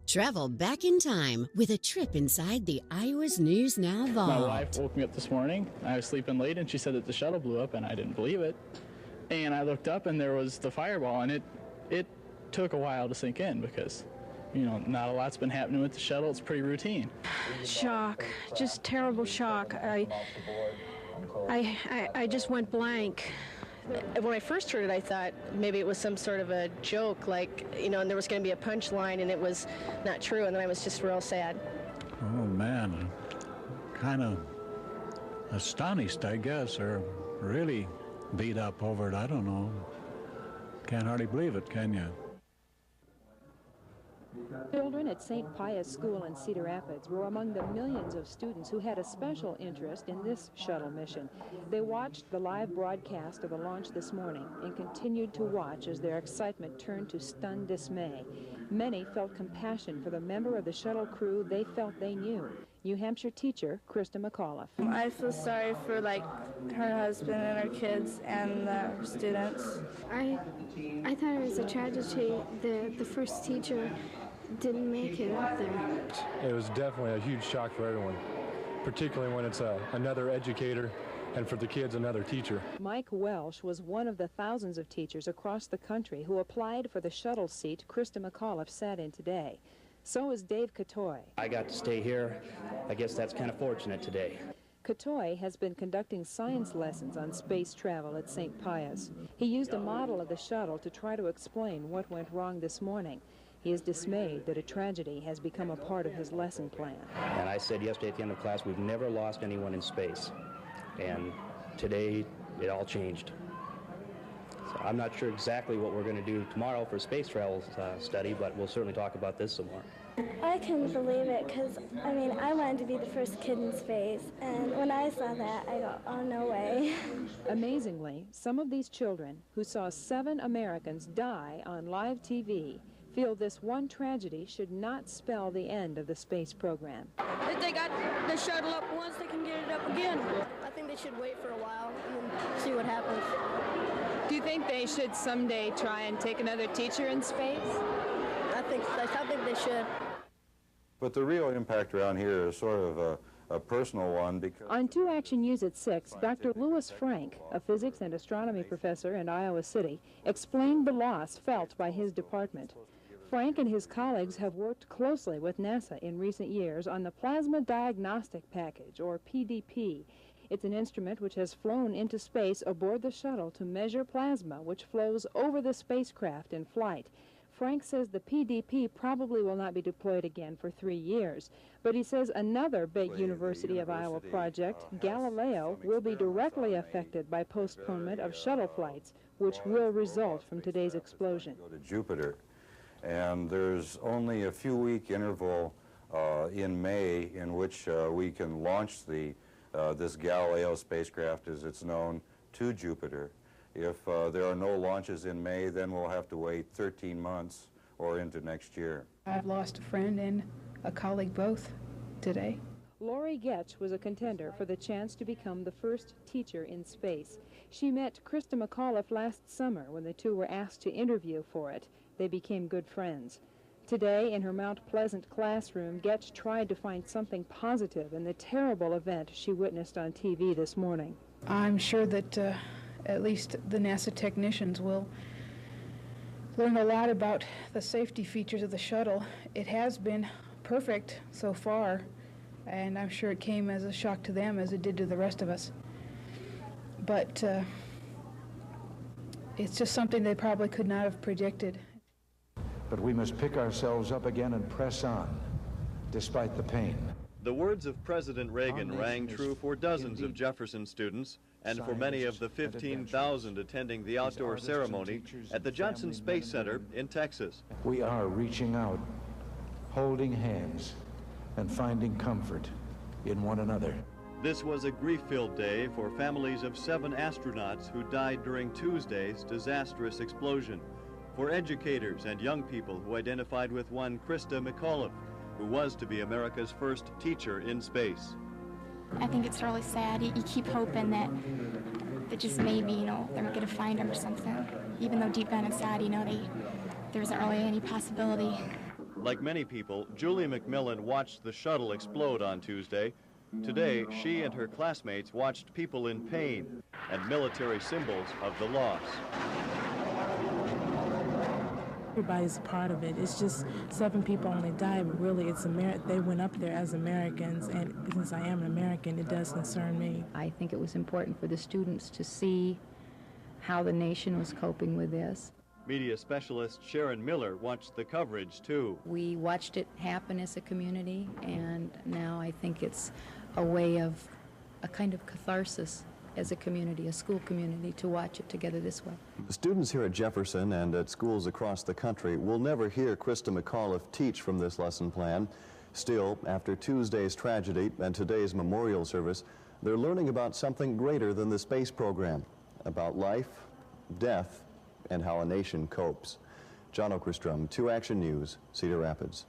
Travel back in time with a trip inside the Iowa's News Now vault. My wife woke me up this morning. I was sleeping late, and she said that the shuttle blew up, and I didn't believe it. And I looked up, and there was the fireball, and it took a while to sink in because, you know, not a lot's been happening with the shuttle. It's pretty routine. Shock, just terrible shock. I just went blank. When I first heard it, I thought maybe it was some sort of a joke, like, you know, and there was going to be a punchline, and it was not true, and then I was just real sad. Oh, man, kind of astonished, I guess, or really beat up over it. I don't know. Can't hardly believe it, can you? Children at St. Pius School in Cedar Rapids were among the millions of students who had a special interest in this shuttle mission. They watched the live broadcast of the launch this morning and continued to watch as their excitement turned to stunned dismay. Many felt compassion for the member of the shuttle crew they felt they knew, New Hampshire teacher Krista McAuliffe. I feel sorry for, like, her husband and her kids and the students. I thought it was a tragedy. The first teacher didn't make it up there. It was definitely a huge shock for everyone, particularly when it's another educator and for the kids another teacher. Mike Welsh was one of the thousands of teachers across the country who applied for the shuttle seat Krista McAuliffe sat in today. So is Dave Katoy. I got to stay here. I guess that's kind of fortunate today. Katoy has been conducting science lessons on space travel at St. Pius. He used a model of the shuttle to try to explain what went wrong this morning. He is dismayed that a tragedy has become a part of his lesson plan. And I said yesterday at the end of class, we've never lost anyone in space. And today, it all changed. So I'm not sure exactly what we're going to do tomorrow for space travel study, but we'll certainly talk about this some more. I couldn't believe it because, I mean, I wanted to be the first kid in space. And when I saw that, I go, oh, no way. Amazingly, some of these children who saw 7 Americans die on live TV feel this one tragedy should not spell the end of the space program. If they got the shuttle up once, they can get it up again. I think they should wait for a while and then see what happens. Do you think they should someday try and take another teacher in space? I think they should. But the real impact around here is sort of a personal one because... On 2 Action News at 6, Dr. Louis Frank, a physics and astronomy professor in Iowa City, explained the loss felt by his department. Frank and his colleagues have worked closely with NASA in recent years on the Plasma Diagnostic Package, or PDP. It's an instrument which has flown into space aboard the shuttle to measure plasma, which flows over the spacecraft in flight. Frank says the PDP probably will not be deployed again for 3 years, but he says another big University of Iowa project, Galileo, will be directly affected by postponement of shuttle flights, which will result from today's explosion. Go to Jupiter. And there's only a few-week interval in May in which we can launch this Galileo spacecraft, as it's known, to Jupiter. If there are no launches in May, then we'll have to wait 13 months or into next year. I've lost a friend and a colleague both today. Lori Getch was a contender for the chance to become the first teacher in space. She met Krista McAuliffe last summer when the two were asked to interview for it. They became good friends. Today, in her Mount Pleasant classroom, Getch tried to find something positive in the terrible event she witnessed on TV this morning. I'm sure that at least the NASA technicians will learn a lot about the safety features of the shuttle. It has been perfect so far, and I'm sure it came as a shock to them as it did to the rest of us. But it's just something they probably could not have predicted. But we must pick ourselves up again and press on, despite the pain. The words of President Reagan rang true for dozens of Jefferson students and for many of the 15,000 attending the outdoor ceremony at the Johnson Space Center in Texas. We are reaching out, holding hands, and finding comfort in one another. This was a grief-filled day for families of 7 astronauts who died during Tuesday's disastrous explosion, for educators and young people who identified with one Krista McAuliffe, who was to be America's first teacher in space. I think it's really sad. You keep hoping that just maybe, they're going to find him or something, even though deep down inside, there isn't really any possibility. Like many people, Julie McMillan watched the shuttle explode on Tuesday. Today, she and her classmates watched people in pain and military symbols of the loss. Everybody's a part of it. It's just 7 people only died, but really it's they went up there as Americans, and since I am an American, it does concern me. I think it was important for the students to see how the nation was coping with this. Media specialist Sharon Miller watched the coverage, too. We watched it happen as a community, and now I think it's a way of a kind of catharsis as a community, a school community, to watch it together this way. The students here at Jefferson and at schools across the country will never hear Krista McAuliffe teach from this lesson plan. Still, after Tuesday's tragedy and today's memorial service, they're learning about something greater than the space program, about life, death, and how a nation copes. John Okerstrom, 2 Action News, Cedar Rapids.